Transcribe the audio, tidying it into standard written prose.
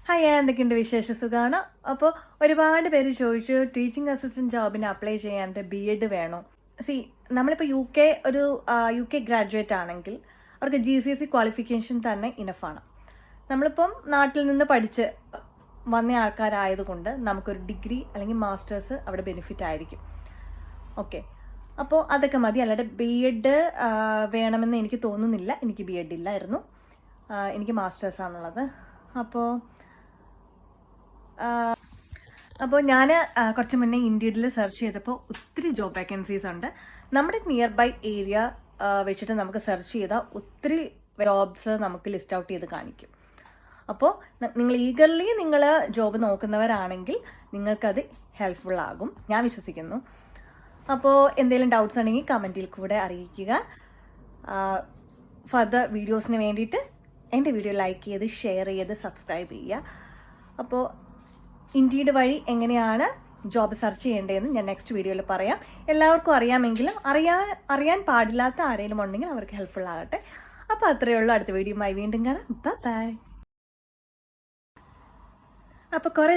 Hi, എന്തൊക്കെയുണ്ട് വിശേഷ സുഖമാണ്. അപ്പോൾ ഒരുപാട് പേര് ചോദിച്ചു ടീച്ചിങ് അസിസ്റ്റന്റ് ജോബിന് അപ്ലൈ ചെയ്യാൻ BEd വേണോ? നമ്മളിപ്പോൾ യു കെ ഗ്രാജുവേറ്റ് ആണെങ്കിൽ അവർക്ക് GCSE ക്വാളിഫിക്കേഷൻ തന്നെ ഇനഫാണ്. നമ്മളിപ്പം നാട്ടിൽ നിന്ന് പഠിച്ച് വന്ന ആൾക്കാരായതുകൊണ്ട് നമുക്കൊരു ഡിഗ്രി അല്ലെങ്കിൽ മാസ്റ്റേഴ്സ് അവിടെ ബെനിഫിറ്റ് ആയിരിക്കും. ഓക്കെ, അപ്പോൾ അതൊക്കെ മതി. അല്ലാതെ BEd വേണമെന്ന് എനിക്ക് തോന്നുന്നില്ല. എനിക്ക് BEd ഇല്ലായിരുന്നു, എനിക്ക് മാസ്റ്റേഴ്സാണുള്ളത്. അപ്പോൾ ഞാൻ കുറച്ച് മുന്നേ ഇൻഡീഡിൽ സെർച്ച് ചെയ്തപ്പോൾ ഒത്തിരി ജോബ് വേക്കൻസീസ് ഉണ്ട്. നമ്മുടെ നിയർ ബൈ ഏരിയ വെച്ചിട്ട് നമുക്ക് സെർച്ച് ചെയ്താൽ ഒത്തിരി ജോബ്സ് നമുക്ക് ലിസ്റ്റ് ഔട്ട് ചെയ്ത് കാണിക്കും. അപ്പോൾ നിങ്ങൾ ഈഗർലി ജോബ് നോക്കുന്നവരാണെങ്കിൽ നിങ്ങൾക്കത് ഹെൽപ്ഫുൾ ആകും, ഞാൻ വിശ്വസിക്കുന്നു. അപ്പോൾ എന്തെങ്കിലും ഡൗട്ട്സ് ഉണ്ടെങ്കിൽ കമൻറ്റിൽ കൂടെ അറിയിക്കുക. ഫർദർ വീഡിയോസിന് വേണ്ടിയിട്ട് എൻ്റെ വീഡിയോ ലൈക്ക് ചെയ്ത് ഷെയർ ചെയ്ത് സബ്സ്ക്രൈബ് ചെയ്യുക. അപ്പോൾ ഇൻഡീഡ് വഴി എങ്ങനെയാണ് ജോബ് സെർച്ച് ചെയ്യേണ്ടതെന്ന് ഞാൻ നെക്സ്റ്റ് വീഡിയോയിൽ പറയാം. എല്ലാവർക്കും അറിയാമെങ്കിലും അറിയാൻ പാടില്ലാത്ത ആരെങ്കിലും ഉണ്ടെങ്കിൽ അവർക്ക് ഹെൽപ്ഫുൾ ആകട്ടെ. അപ്പോൾ അത്രയേ ഉള്ളൂ. അടുത്ത വീഡിയോയുമായി വീണ്ടും കാണാം. ബൈ. അപ്പോൾ കുറേ